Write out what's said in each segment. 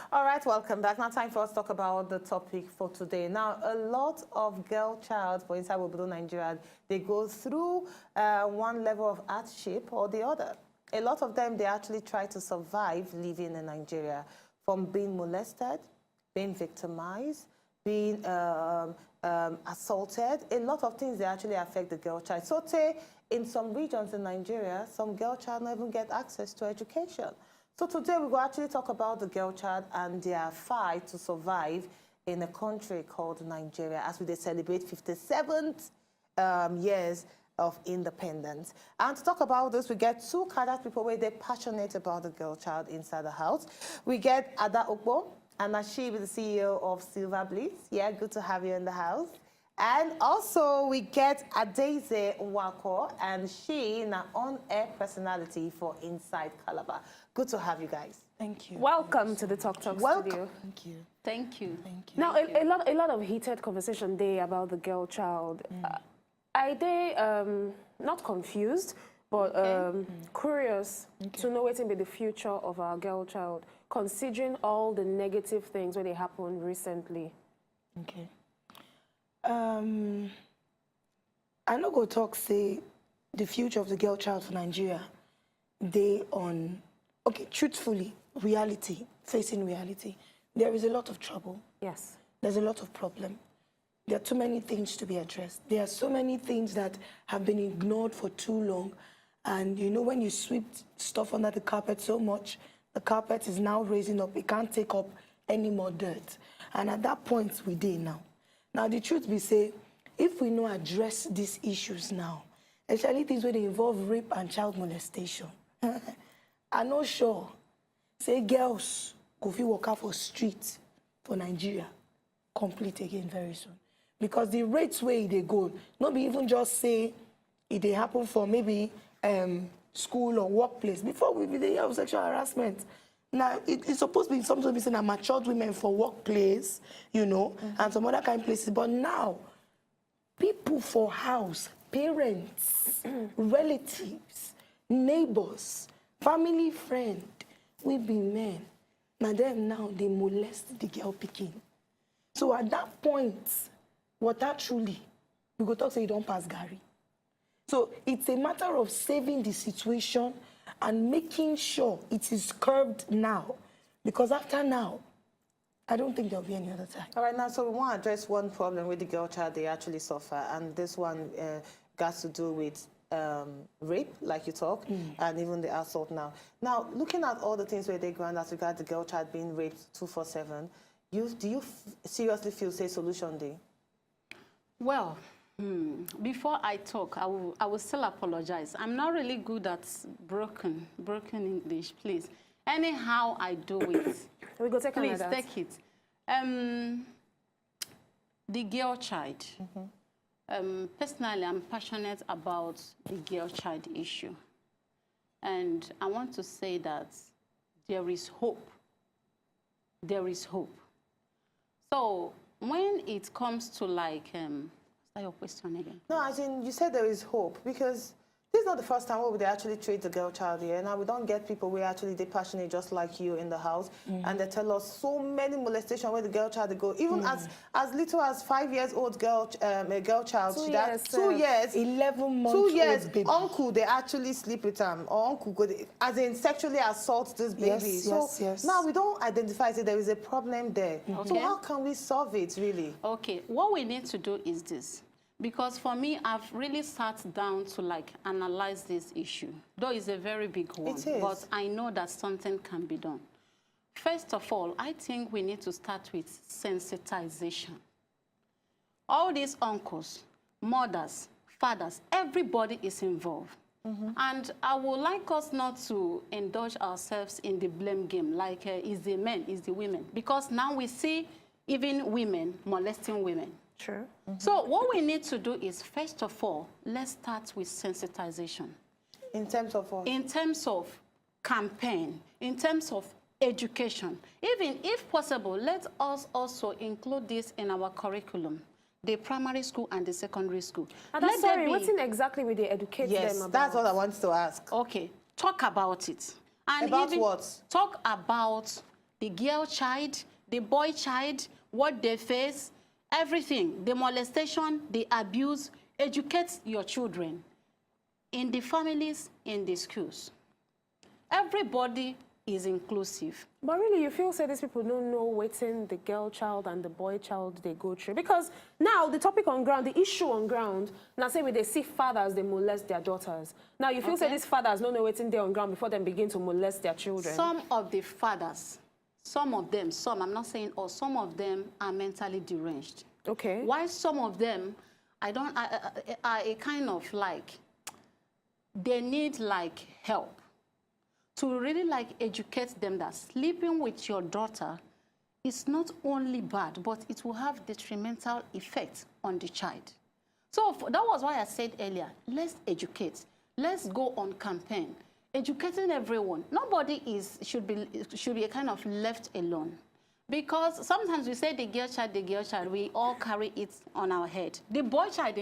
All right, welcome back. Now time for us to talk about the topic for today. Now, a lot of girl child for inside Obodo, Nigeria, they go through one level of hardship or the other. A lot of them, they actually try to survive living in Nigeria, from being molested, being victimized, being assaulted. A lot of things, they actually affect the girl child. So say, in some regions in Nigeria, some girl child not even get access to education. So today we will actually talk about the girl child and their fight to survive in a country called Nigeria as we celebrate 57th years of independence. And to talk about this, we get two cadre people where they're passionate about the girl child inside the house. We get ADAEZE, and she is the CEO of Silver Bliss. Yeah, good to have you in the house. And also we get ADAEZE NWANKWO, and she is an on-air personality for Inside Calabar. Good to have you guys. Thank you. Welcome to the Talk Studio. Thank you. Thank you. Thank you. Now, a lot of heated conversation there about the girl child. Are they not confused, but curious to know what's in the future of our girl child, considering all the negative things when they happened recently? Okay. I no go talk say the future of the girl child for Nigeria. They on truthfully, facing reality. There is a lot of trouble. Yes. There's a lot of problem. There are too many things to be addressed. There are so many things that have been ignored for too long. And you know, when you sweep stuff under the carpet so much, the carpet is now raising up. It can't take up any more dirt. And at that point, we did now. Now, the truth be say, if we no address these issues now, especially things where they involve rape and child molestation, I'm not sure, say girls go fit walk out for streets for Nigeria, complete again very soon. Because the rates where they go, not be even just say it they happen for maybe school or workplace. Before we be the year of sexual harassment. Now, it's supposed to be something to be saying that matured women for workplace, you know, and some other kind of places. But now, people for house, parents, relatives, neighbors, family friend, we be men. Now them now, they molest the girl picking. So at that point, what that truly, we go talk say you don't pass Gary. So it's a matter of saving the situation and making sure it is curbed now. Because after now, I don't think there'll be any other time. All right, now, so we want to address one problem with the girl child they actually suffer, and this one got to do with rape, like you talk, and even the assault now. Now, looking at all the things where they grant as regard the girl child being raped 24/7, do you seriously feel, say, solution day? Well, before I talk, I will still apologize. I'm not really good at broken English, please. Anyhow I do it. We go take please take it. The girl child. Personally, I'm passionate about the girl child issue. And I want to say that there is hope. There is hope. So when it comes to like, your question again? No, as in, you said there is hope, because this is not the first time where they actually treat the girl child here. Now, we don't get people who actually they passionate just like you in the house, and they tell us so many molestation where the girl child they go. Even as little as 5 years old girl, a girl child, 2 years, 11 months 2 years, old baby. uncle, they actually sleep with them, or uncle, go, as in sexually assault this baby. Yes. Now we don't identify that there is a problem there. So how can we solve it, really? Okay, what we need to do is this. Because for me, I've really sat down to like analyze this issue. Though it's a very big one, but I know that something can be done. First of all, I think we need to start with sensitization. All these uncles, mothers, fathers, everybody is involved. And I would like us not to indulge ourselves in the blame game, like is the men, is the women. Because now we see even women molesting women. True. So what we need to do is, first of all, let's start with sensitization. In terms of what? In terms of campaign, in terms of education. Even if possible, let us also include this in our curriculum. The primary school and the secondary school. And sorry, what's in exactly will they educate them about? Yes, that's what I wanted to ask. Okay, talk about it. And about what? Talk about the girl child, the boy child, what they face, everything, the molestation, the abuse. Educate your children in the families, in the schools. Everybody is inclusive. But really, you feel say these people don't know waiting the girl child and the boy child they go through? Because now the topic on ground, the issue on ground, now say when they see fathers, they molest their daughters. Now you feel say these fathers don't know waiting there on ground before they begin to molest their children. Some of the fathers, some of them, some, I'm not saying all, some of them are mentally deranged. Okay. While some of them, are a kind of like, they need like help to really like educate them that sleeping with your daughter is not only bad, but it will have detrimental effect on the child. So that was why I said earlier, let's educate. Let's go on campaign, educating everyone. Nobody should be a kind of left alone. Because sometimes we say the girl child, we all carry it on our head. The boy child,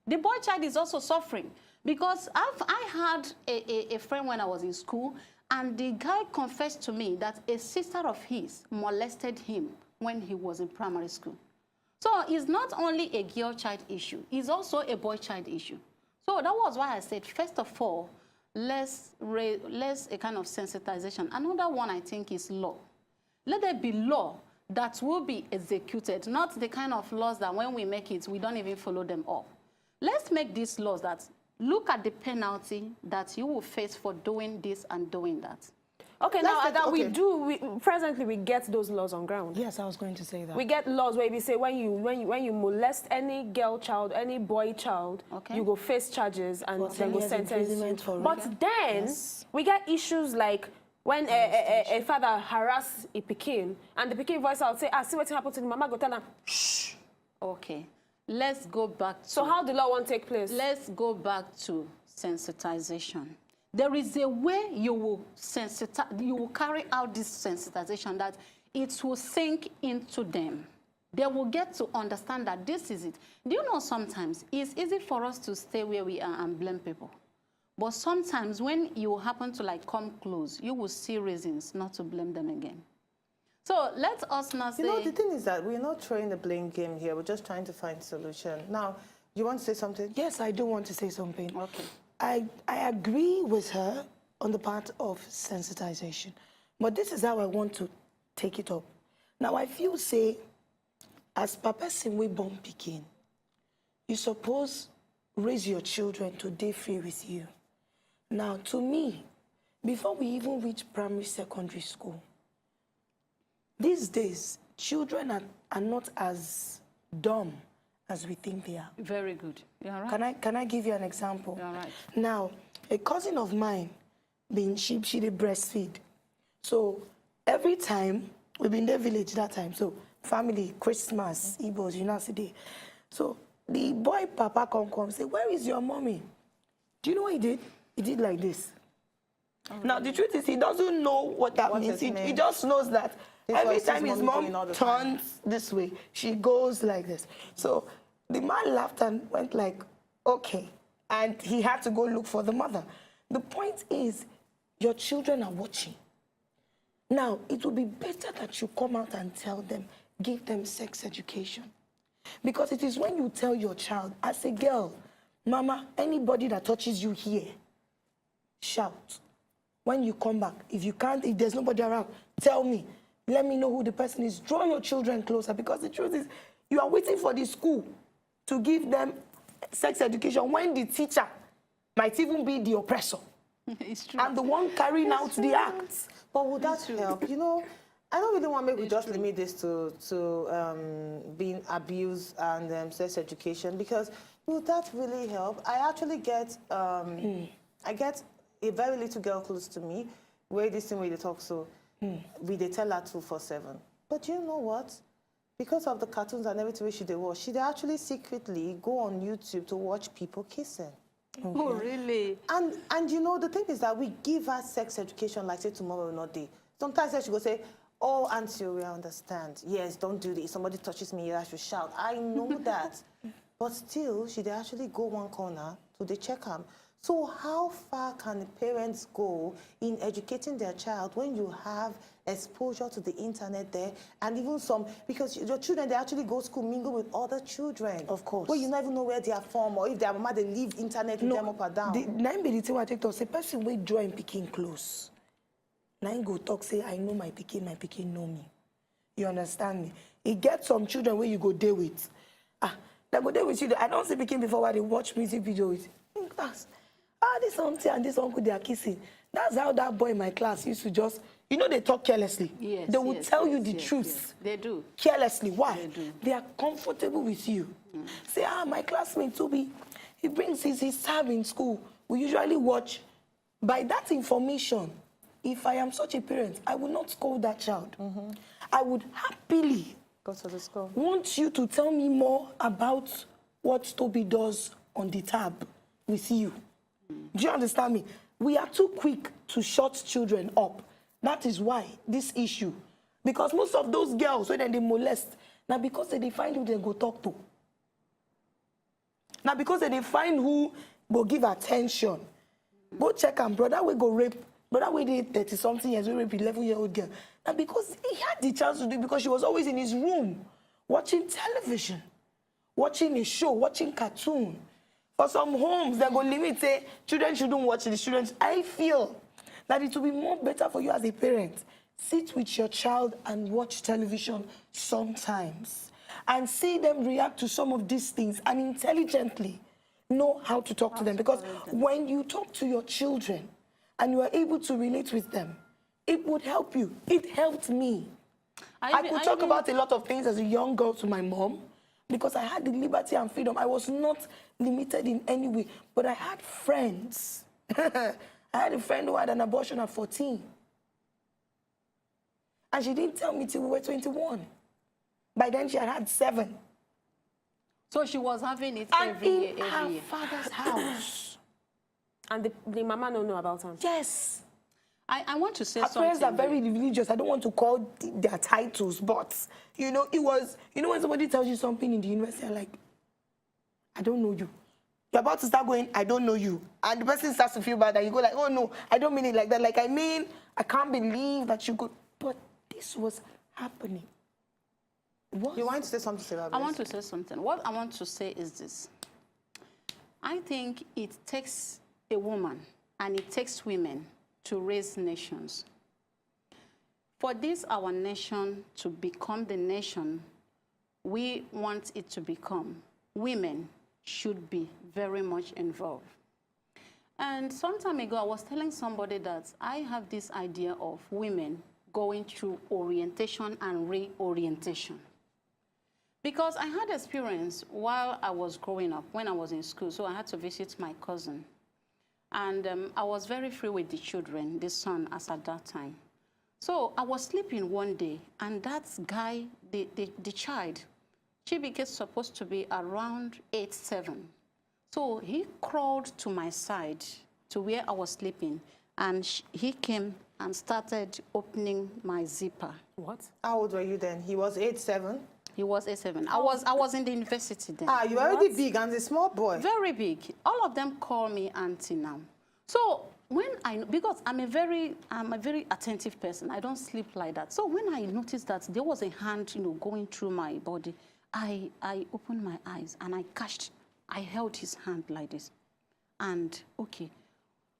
the boy child is also suffering. Because I had a friend when I was in school, and the guy confessed to me that a sister of his molested him when he was in primary school. So it's not only a girl child issue, it's also a boy child issue. So that was why I said, first of all, let's a kind of sensitization. Another one I think is law. Let there be law that will be executed, not the kind of laws that when we make it, we don't even follow them up. Let's make these laws that look at the penalty that you will face for doing this and doing that. Okay, now that presently we get those laws on ground. Yes, I was going to say that. We get laws where we say when you molest any girl child, any boy child, you go face charges and then go sentence. But then we get issues like when a father harass a pikin and the pikin voice out say, see what happened to the mama, go tell them, shh. Okay. Let's go back to... So how the law won't take place? Let's go back to sensitization. There is a way you will carry out this sensitization that it will sink into them. They will get to understand that this is it. Do you know sometimes it's easy for us to stay where we are and blame people. But sometimes when you happen to like come close, you will see reasons not to blame them again. So let us not say... You know, the thing is that we're not throwing the blame game here. We're just trying to find a solution. Now, you want to say something? Yes, I do want to say something. Okay. I agree with her on the part of sensitization. But this is how I want to take it up. Now, I feel, say, as Papa Sinwe born pikin, you suppose raise your children to day free with you. Now, to me, before we even reach primary, secondary school, these days, children are not as dumb as we think they are. Very good. You're right. Can I give you an example? You're right. Now, a cousin of mine, she did breastfeed. So every time, we've been in their village that time. So family, Christmas, Igbos, Day. So the boy papa come say, where is your mommy? Do you know what he did? He did like this. Now, the truth is, he doesn't know what that means. He just knows that every time his mom turns this way, she goes like this. So the man laughed and went like, okay. And he had to go look for the mother. The point is, your children are watching. Now, it would be better that you come out and tell them, give them sex education. Because it is when you tell your child, as a girl, Mama, anybody that touches you here, shout. When you come back, if there's nobody around, tell me. Let me know who the person is. Draw your children closer, because the truth is, you are waiting for the school to give them sex education when the teacher might even be the oppressor. It's true. And the one carrying out the acts. But would that help? You know, I don't really want to make we just limit this to being abused and sex education, because would that really help? I actually get, I get a very little girl close to me, where this thing where they talk so, they tell her 247. But you know what? Because of the cartoons and everything she watch, she actually secretly go on YouTube to watch people kissing. Okay. Oh, really? And you know, the thing is that we give her sex education like say tomorrow or not day. Sometimes she go say, oh, Auntie, we understand. Yes, don't do this. Somebody touches me, I should shout. I know that. But still, she actually go one corner to the check her. So how far can the parents go in educating their child when you have exposure to the internet there, and even some, because your children, they actually go to school, mingle with other children. Of course. Where you never know where they are from, or if their mama, they leave internet with them up or down. The 9 be the thing I take to say, person will join picking close. 9 go talk, say, I know my picking know me. You understand me? It gets some children where you go there with. They go there with you. I don't see picking before while they watch music video with. In class. This auntie and this uncle, they are kissing. That's how that boy in my class used to just, you know, they talk carelessly. Yes, they will tell you the truth. Yes. They do. Carelessly. Why? They do. They are comfortable with you. Say, my classmate, Toby, he brings his tab in school. We usually watch. By that information, if I am such a parent, I will not scold that child. I would happily Go to the school. want you to tell me more about what Toby does on the tab with you. Do you understand me? We are too quick to shut children up. That is why this issue. Because most of those girls, when they molest, now because they find who they go talk to. Now because they find who go give attention. Go check and brother we go rape. Brother we did 30-something years, we rape 11-year-old girl. Now because he had the chance to do it, because she was always in his room, watching television, watching a show, watching cartoon. For some homes, they go limit, say, children shouldn't watch the children. I feel that it will be more better for you as a parent. Sit with your child and watch television sometimes. And see them react to some of these things and intelligently know how to talk to them. Because when you talk to your children and you are able to relate with them, it would help you. It helped me. I could talk about a lot of things as a young girl to my mom, because I had the liberty and freedom. I was not limited in any way, but I had friends. I had a friend who had an abortion at 14. And she didn't tell me till we were 21. By then, she had 7. So she was having it and every in year, every her year. father's house. And the mama don't know about him? Yes. I want to say Her something. parents are very religious. I don't want to call their titles, but, you know, it was, you know, when somebody tells you something in the university, you're like, I don't know you. You're about to start going, I don't know you. And the person starts to feel bad, and you go like, oh, no, I don't mean it like that. Like, I mean, I can't believe that you could. But this was happening. What? You want to say something about this? I want to say something. What I want to say is this. I think it takes a woman and it takes women to raise nations. For this, our nation, to become the nation we want it to become, women should be very much involved. And some time ago, I was telling somebody that I have this idea of women going through orientation and reorientation. Because I had experience while I was growing up, when I was in school, so I had to visit my cousin. And I was very free with the children, the son, as at that time. So I was sleeping one day, and that guy, the child, she became supposed to be around 8, 7. So he crawled to my side, to where I was sleeping, and he came and started opening my zipper. What? How old were you then? He was 8, 7? He was 8, 7. I was in the university then. Ah, you were already big and a small boy. Very big. All of them call me auntie now. So when because I'm a very attentive person. I don't sleep like that. So when I noticed that there was a hand, going through my body, I opened my eyes and I held his hand like this. And okay,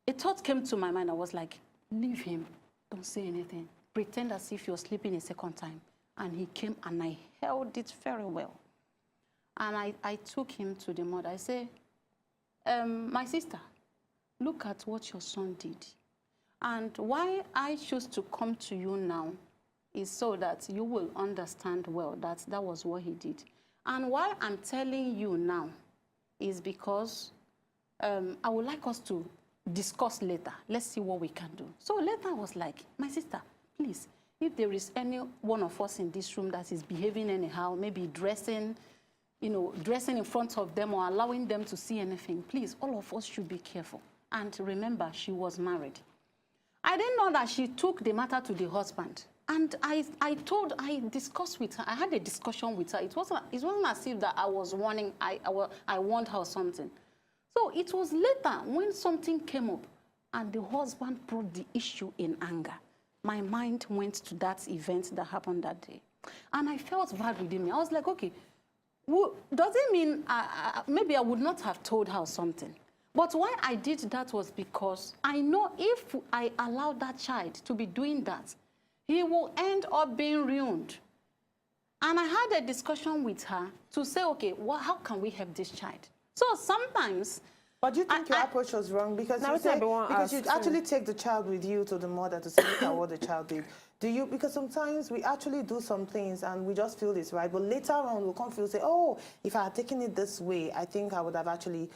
a thought came to my mind. I was like, leave him. Don't say anything. Pretend as if you're sleeping a second time. And he came and I held it very well. And I took him to the mother. I said, my sister, look at what your son did. And why I choose to come to you now is so that you will understand well that that was what he did. And why I'm telling you now is because I would like us to discuss later. Let's see what we can do. So later I was like, my sister, please, if there is any one of us in this room that is behaving anyhow, maybe dressing in front of them or allowing them to see anything, please, all of us should be careful. And remember, she was married. I didn't know that she took the matter to the husband. And I discussed with her. I had a discussion with her. It wasn't as if that I was warning, I warned her something. So it was later when something came up and the husband brought the issue in anger. my mind went to that event that happened that day. And I felt bad within me. I was like, okay, does it mean maybe I would not have told her something? But why I did that was because I know if I allowed that child to be doing that, he will end up being ruined. And I had a discussion with her to say, okay, how can we help this child? So sometimes... But do you think your approach was wrong? Because you actually take the child with you to the mother to say, look at what the child did. Because sometimes we actually do some things and we just feel it's right, but later on we'll come feel, say, oh, if I had taken it this way, I think I would have actually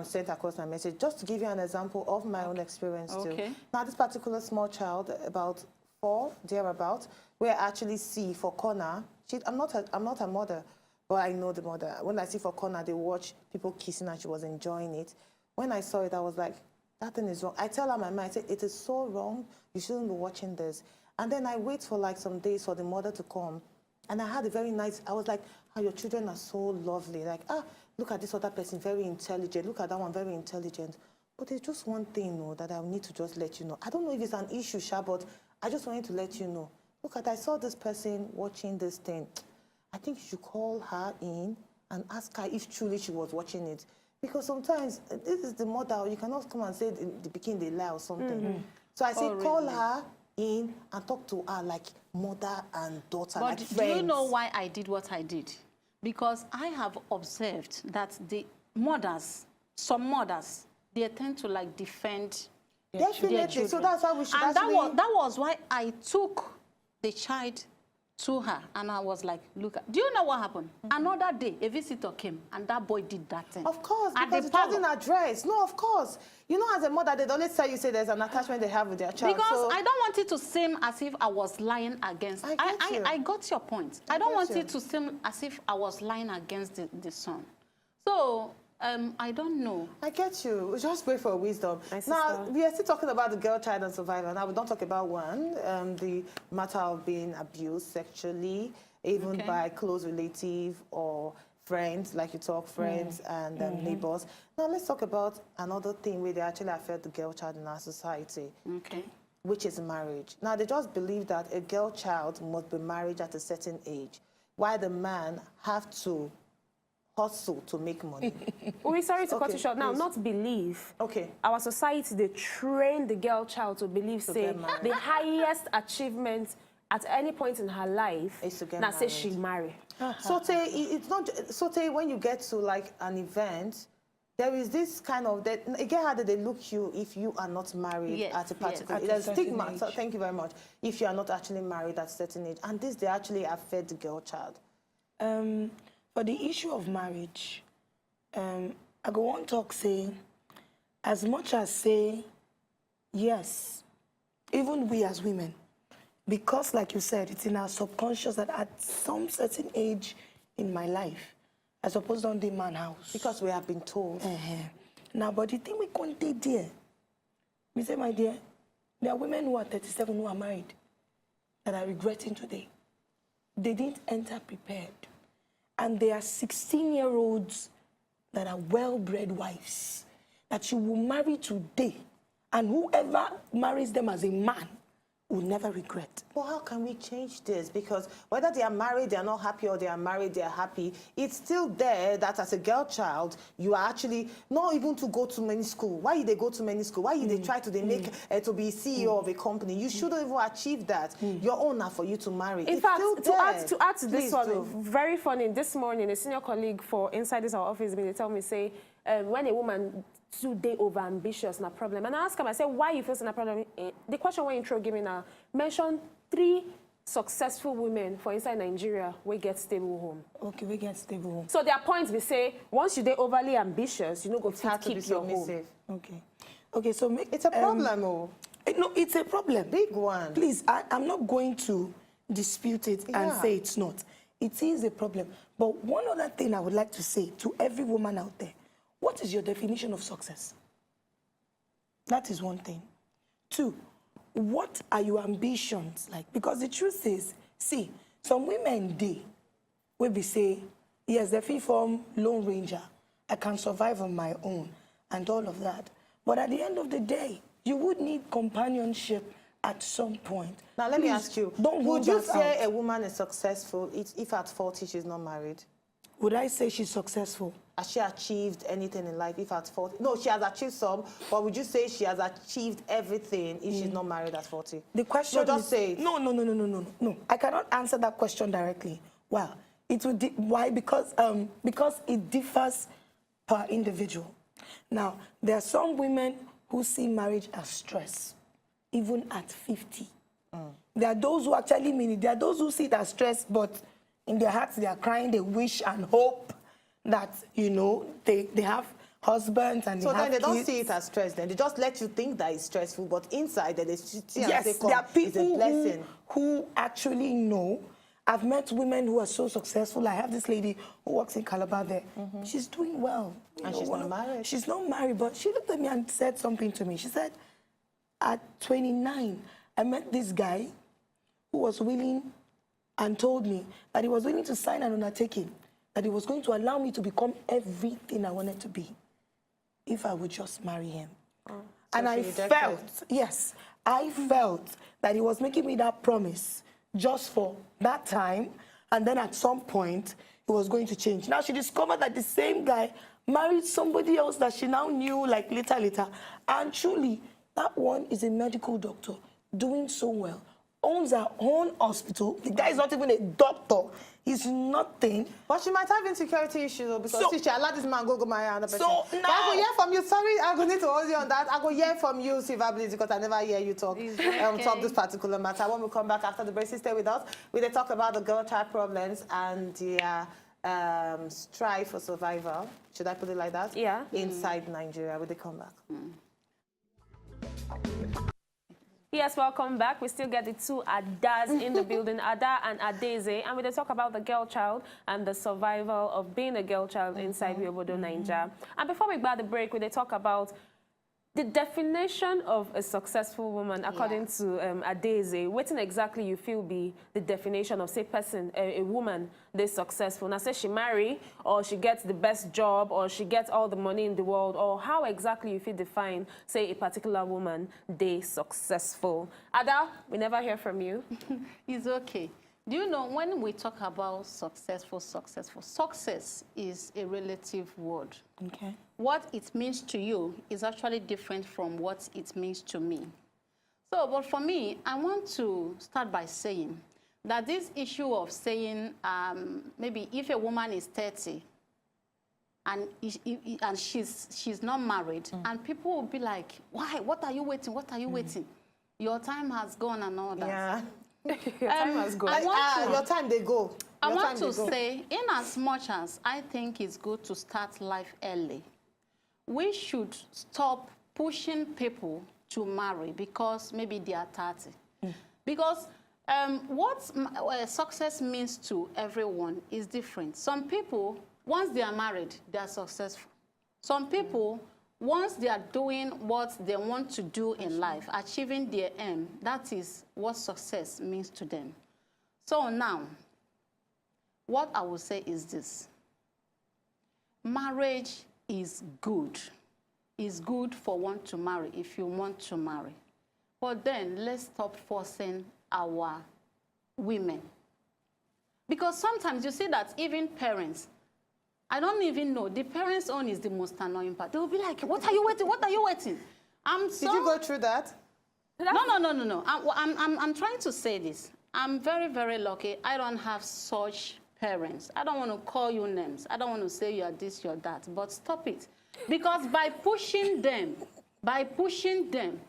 sent across my message. Just to give you an example of my own experience too. Now, this particular small child, about 4, thereabouts, where I actually see for corner, I'm not a mother, but I know the mother. When I see for corner, they watch people kissing and she was enjoying it. When I saw it, I was like, that thing is wrong. I tell her my mind, I say, it is so wrong, you shouldn't be watching this. And then I wait for like some days for the mother to come. And I had a very nice, I was like, oh, your children are so lovely. Like, look at this other person, very intelligent. Look at that one, very intelligent. But there's just one thing, that I need to just let you know. I don't know if it's an issue, Sha, but I just wanted to let you know. Look I saw this person watching this thing. I think you should call her in and ask her if truly she was watching it. Because sometimes this is the mother, you cannot come and say the pikin they lie or something. So I say, call her in and talk to her like mother and daughter, like friends. But do you know why I did what I did? Because I have observed that the mothers, some mothers, they tend to like defend their children. So that's how we should that was why I took the child to her and I was like, look, do you know what happened? Another day, a visitor came and that boy did that thing. Of course, because it wasn't addressed. No, of course. You know, as a mother, they always tell you, say there's an attachment they have with their child. Because I don't want it to seem as if I was lying against. I got your point. I don't want it to seem as if I was lying against the son. So, I don't know. I get you. We just pray for wisdom. Now, we are still talking about the girl child and survivor. Now, we don't talk about one, the matter of being abused sexually, even by close relative or friends, like you talk, friends and neighbors. Now, let's talk about another thing where they actually affect the girl child in our society, which is marriage. Now, they just believe that a girl child must be married at a certain age, while the man have to hustle to make money. We're sorry to cut you short. Now, not believe. Our society, they train the girl child to believe, say, the highest achievement at any point in her life is to get married. Say she marry. So it's not. So when you get to like an event, there is this kind of that. Again, how do they look you if you are not married at a particular? There's stigma. So thank you very much. If you are not actually married at a certain age, and this they actually affect the girl child. For the issue of marriage, I go on talk say, as much as say, yes, even we as women, because like you said, it's in our subconscious that at some certain age in my life, I suppose on the man house. Because we have been told. Now, but the thing we can't do there, we say, my dear, there are women who are 37 who are married that are regretting today. They didn't enter prepared. And there are 16-year-olds that are well-bred wives that you will marry today. And whoever marries them as a man will never regret. Well, how can we change this? Because whether they are married, they are not happy, or they are married, they are happy, it's still there that as a girl child, you are actually not even to go to many school. Why they go to many school? Why they try to make to be CEO of a company? You shouldn't even achieve that. Your own now for you to marry. In fact, to add to this one, very funny, this morning, a senior colleague for inside this our office, they tell me, say, when a woman too over ambitious, no problem. And I ask him, I say, why you feel so no problem? The question when intro give me now, mention 3 successful women for inside Nigeria we get stable home. Okay, we get stable home. So their points we say, once you they overly ambitious, you know go fit keep your home. Okay, so it's a problem, no, it's a problem. Big one. Please, I'm not going to dispute it and say it's not. It is a problem. But one other thing I would like to say to every woman out there, what is your definition of success? That is one thing. 2, what are your ambitions like? Because the truth is, see, some women will be say, yes, they feel from Lone Ranger, I can survive on my own and all of that. But at the end of the day, you would need companionship at some point. Now, let me ask you, Don't would you hold that say out. a woman is successful if at 40 she's not married? Would I say she's successful? Has she achieved anything in life if at 40? No, she has achieved some, but would you say she has achieved everything if she's not married at 40? The question No, just is, say it. No. I cannot answer that question directly. Well, it would why? Because it differs per individual. Now, there are some women who see marriage as stress, even at 50. There are those who actually mean it. There are those who see it as stress, but in their hearts they are crying. They wish and hope that, you know, they have husbands and So they have then they don't kids. see it as stress then. They just let you think that it's stressful, but inside they see and say, Yes, come, there are it's a people blessing. who actually know. I've met women who are so successful. I have this lady who works in Calabar there. She's doing well. And she's not married. She's not married, but she looked at me and said something to me. She said, at 29, I met this guy who was willing and told me that he was willing to sign an undertaking, that he was going to allow me to become everything I wanted to be if I would just marry him. And I felt, yes, I felt that he was making me that promise just for that time, and then at some point, it was going to change. Now she discovered that the same guy married somebody else that she now knew like later, and truly, that one is a medical doctor, doing so well, owns her own hospital. The guy is not even a doctor. He's nothing. But she might have insecurity issues though, because she allowed this man go marry another person. So But now, I go hear from you. Sorry, I go need to hold you on that. I go hear from you, Silver Bliss, because I never hear you talk talk this particular matter. When we come back after the break, stay with us. We talk about the girl-child problems and the strive for survival. Should I put it like that? Yeah. Inside Nigeria. Will they come back? Yes, welcome back. We still get the two Adas in the building, Ada and ADAEZE, and we talk about the girl child and the survival of being a girl child inside Wazobia, Nigeria. And before we go the break, we talk about the definition of a successful woman, according to ADAEZE. What exactly you feel be the definition of, say, person, a woman, they successful? Now, say she marry, or she gets the best job, or she gets all the money in the world, or how exactly you feel define, say, a particular woman, they successful? Ada, we never hear from you. It's okay. Do you know, when we talk about success is a relative word. okay. What it means to you is actually different from what it means to me. So, but for me, I want to start by saying that this issue of saying maybe if a woman is 30 and she's not married, and people will be like, why? What are you waiting? What are you waiting? Your time has gone and all that. Yeah. Your time has gone. Your time they go. I want to say, in as much as I think it's good to start life early, we should stop pushing people to marry because maybe they are 30. Because what success means to everyone is different. Some people, once they are married, they are successful. Some people, once they are doing what they want to do in life, achieving their aim, that is what success means to them. So now, what I will say is this. Marriage is good. It's good for one to marry if you want to marry. But then let's stop forcing our women. Because sometimes you see that even parents, I don't even know, the parents' own is the most annoying part. They'll be like, what are you waiting? What are you waiting? Did you go through that? No. I'm trying to say this. I'm very, very lucky. I don't have such parents. I don't want to call you names. I don't want to say you're this, you're that. But stop it. Because by pushing them,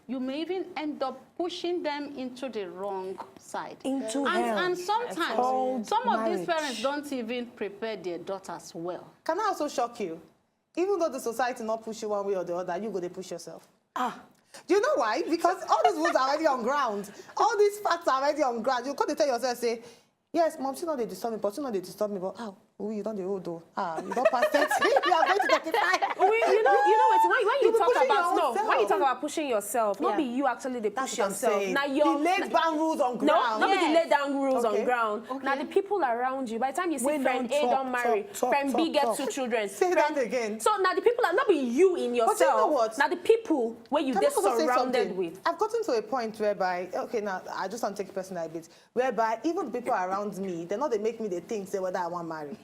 you may even end up pushing them into the wrong side. Into hell. And sometimes, some of these marriage. parents don't even prepare their daughters well. Can I also shock you? Even though the society not push you one way or the other, you go to push yourself. Do you know why? Because all these rules are already on ground. All these facts are already on ground. You got to tell yourself, say, Yes, mom, she know they disturb me, but you know they disturb me, but you don't do old though. You don't pass 30. You are going to 35. You know when you talk about yourself. when you talk about pushing yourself, not be you actually the push yourself. Now you laid down rules on ground. No, nobody laid down rules on ground. Now the people around you, by the time you see friend A don't marry, friend B gets 2 children. Say that again. So now the people are not be you in yourself. But you know what? Now the people where you get surrounded with. I've gotten to a point whereby, okay, now I just want to take it personal a bit, whereby even the people around me, they're not they make me they think say whether I want to marry.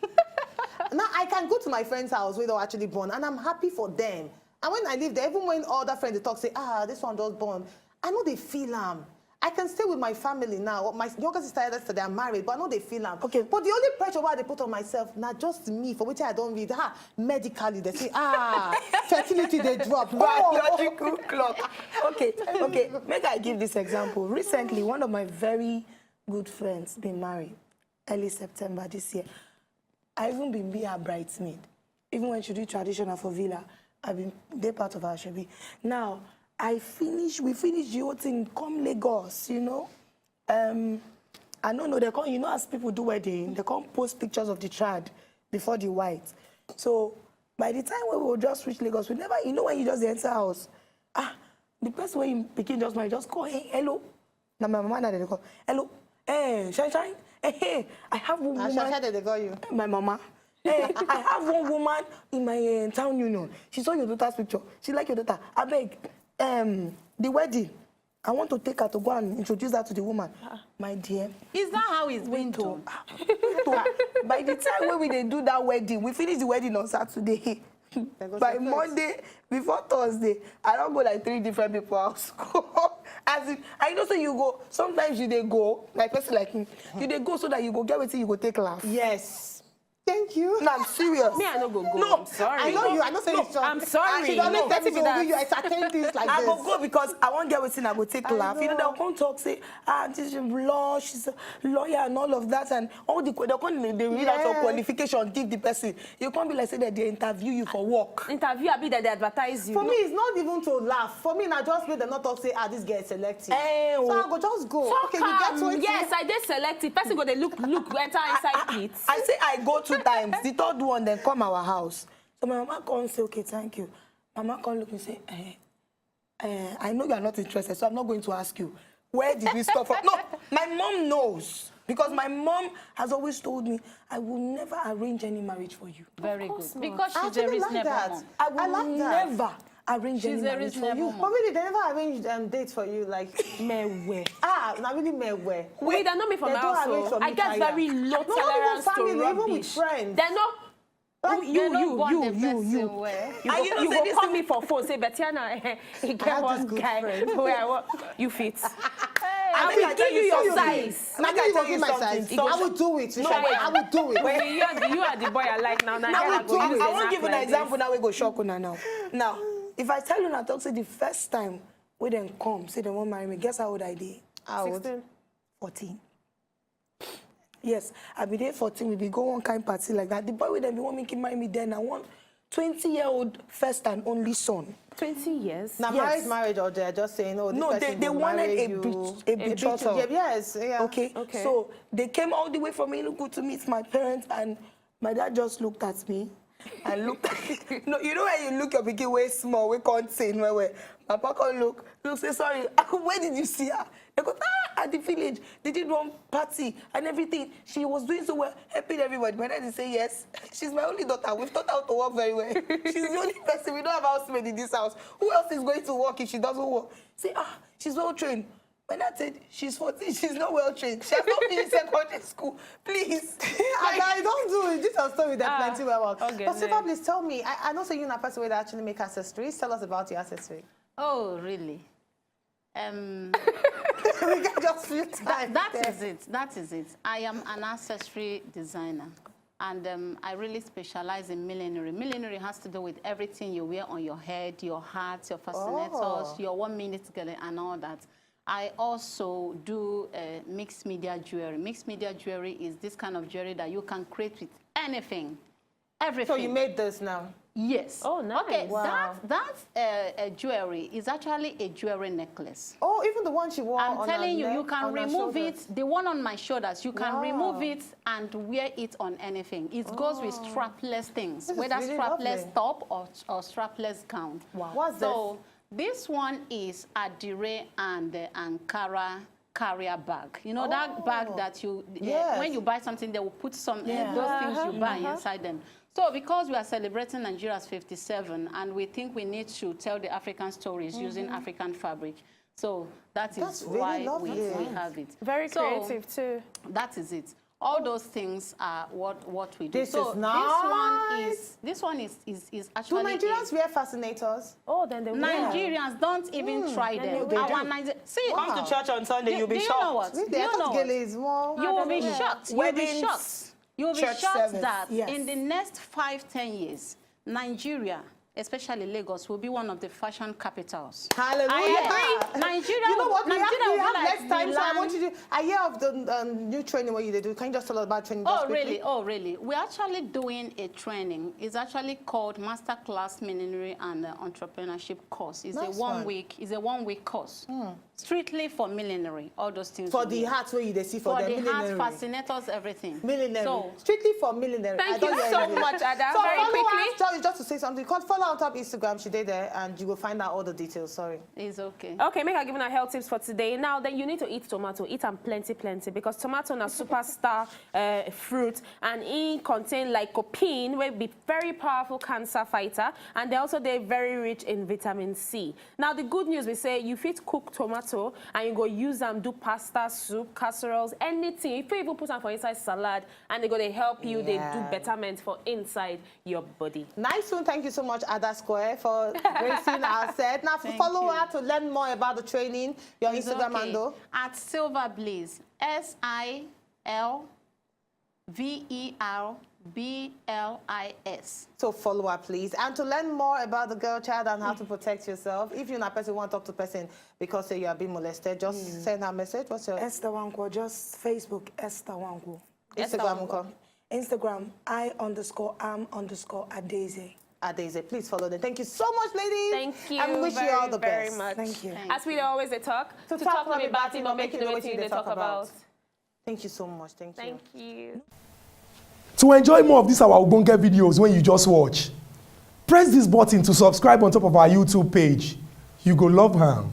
Now I can go to my friend's house where they're actually born, and I'm happy for them. And when I live there, even when other friends they talk, say, this one just born, I know they feel I can stay with my family now. My younger sister yesterday, I'm married, but I know they feel Okay. But the only pressure why they put on myself, not just me, for which I don't read, medically, they say, fertility, they drop. Biological clock. Okay, make I give this example. Recently, one of my very good friends been married early September this year. I even been be her bridesmaid. Even when she do traditional for villa, I've been they part of her shebi. Now, we finished the whole thing, come Lagos, you know. I don't know, they come, you know, as people do wedding, they come post pictures of the trad before the white. So, by the time we will just reach Lagos, we never, you know, when you just enter house, the person when you begin just marry, just call, hey, hello. Now, my mama, now they call, hello, hey, Shine, hey, I have one woman. Shine, they call you? My mama. Hey, I have one woman in my town union. She saw your daughter's picture. She like your daughter. I beg, the wedding, I want to take her to go and introduce her to the woman. My dear. Is that how it's been done? By the time when they do that wedding, we finish the wedding on Saturday. By Monday, before Thursday, I don't go like 3 different people's house. As if, I know so you go, sometimes you they go, like person like me, you they go so that you go get with it, you go take laugh. Yes. Thank you. No, I'm serious. Me, I don't go. No, I'm sorry. I know you. I know say it's I'm sorry. She don't No, let me be that. you entertain things like I this. go go because I won't get with it, I go take laugh. You know, they'll come talk, say, this is law, she's a lawyer and all of that, and all the they read out of qualification, give the person. You can't be like say that they interview you for work. Interview, I be that they advertise you. For me, it's not even to laugh. For me, now just make them not talk, say, this girl is selective. So I go, just go. Okay, you get to it. Yes, I did selective. Person go, they look, enter inside it. I say I go 2 times. The third one then come our house. So my mama come and say, okay, thank you. Mama come look and say, I know you are not interested, so I'm not going to ask you. Where did we stop from? No, my mom knows. Because my mom has always told me, I will never arrange any marriage for you. Very good. Not. Because she's a reasonable mom. I will never arrange any marriage for you. But really, they never arrange dates for you, like, Mewe. not really mewe. Wait, they're not me from my house. I get very low tolerance to family, rubbish. even with friends. They're not. You go call me for phone, say, Betiana, you get one guy where you fit. I will give you your size. Now I tell you my size. I will do it. No, I will do it. Wait, you are the boy I like now. I won't give you an example now. We go shock una now. Now, if I tell you now, talk say the first time we then come, say they won't marry me. Guess how old I did? 16. 14. Yes, I be there 14. We be go one kind party like that. The boy will then be want me to marry me then. I want 20-year-old first and only son. 20 years? Now, marriage or they're just saying, oh, this no, person they will wanted marry a betrothal. Yes, yeah. Okay, so they came all the way from Enugu to meet my parents, and my dad just looked at me and looked at no, you know when you look your pikin way small, we can't say where my papa look, say sorry, where did you see her? They go, at the village, they did one party and everything. She was doing so well, helping everybody. My dad say yes. She's my only daughter. We've taught her how to work very well. She's the only person. We don't have housemaid in this house. Who else is going to work if she doesn't work? Say, she's well trained. My dad said, she's 14, she's not well trained. She has not finished secondary school. Please. I don't do it. This is a story that plenty well work. Okay, but Sifa, please tell me, I know you're a person that actually make accessories. Tell us about your accessory. Oh, really? We can just feel time. That is it. I am an accessory designer. And I really specialize in millinery. Millinery has to do with everything you wear on your head, your hat, your fascinators, your 1-minute girl, and all that. I also do mixed media jewelry. Mixed media jewelry is this kind of jewelry that you can create with anything, everything. So you made this now? Yes. Oh, nice. Okay, Wow. that jewelry is actually a jewelry necklace. Oh, even the one she wore I'm on telling her you, you neck, can on her remove shoulders. it. The one on my shoulders, you can Wow. remove it and wear it on anything. It goes with strapless things, This is whether really strapless lovely. top or strapless gown. Wow. What's So this one is ADAEZE and the Ankara carrier bag. You know that bag that you, Yes. when you buy something, they will put some Yeah. those things you buy inside them. So because we are celebrating Nigeria's 57 and we think we need to tell the African stories using African fabric, so that's really why lovely. we have it. Very So, creative too. That is it. All those things are what we do. This so is nice. this one is Do actually Nigerians wear fascinators? Oh, then they will. Nigerians don't even try them. they Our do. See, Come to church on Sunday, you'll be do you shocked. know what? Really? Do I you know thought what? gele is more. You will be shocked. You'll be Weddings, shocked. You'll be church shocked service, that yes. in the next 5-10 years, Nigeria, especially Lagos, will be one of the fashion capitals. Hallelujah. I agree. Nigeria, You know what? We Nigeria have will be less like time, so I Milan. want you to. I hear of the new training what you do. Can you just tell us about training? just Oh, quickly? really? Oh, really? We're actually doing a training. It's actually called Masterclass Millinery and Entrepreneurship course. It's Nice a one-week course. Strictly for millinery, all those things. For we the need. hats where you see for For the the millinery. hats, fascinators, everything. Millinery. So, Strictly for millinery. Thank I don't you hear so anything. much, Ada. So Very follow quickly. us, just to say something. Follow on top Instagram. She did there, and you will find out all the details. Sorry. it's okay. Okay, make her giving her health tips for today. Now, then you need to eat tomato. Eat them plenty, because tomato is a superstar fruit, and it contain lycopene, will be very powerful cancer fighter, and they're very rich in vitamin C. Now, the good news we say you fit cook tomato, and you go use them do pasta, soup, casseroles, anything. If you even put them for inside salad, and they're going to help you. They do betterment for inside your body. Nice one. Thank you so much, Ada Square, for gracing our set. Now, follow her to learn more about the training. Your It's Instagram okay. handle. At Silver Bliss, SILVERBLIS. So follow her, please. And to learn more about the girl child and how to protect yourself, if you're not a person who want to talk to person because say you are being molested, just send her a message. What's your Esther Wankwo, just Facebook, Esther Wankwo. Instagram? Uncle? Instagram, I_am_ADAEZE. ADAEZE. Please follow them. Thank you so much, ladies. Thank you And we wish you all the very best. much. Thank you. As we always talk, to talk not about it, but make it the way they talk about. Thank you so much. Thank you. Thank you. To enjoy more of these our Ogbonge videos when you just watch, press this button to subscribe on top of our YouTube page. You go love her.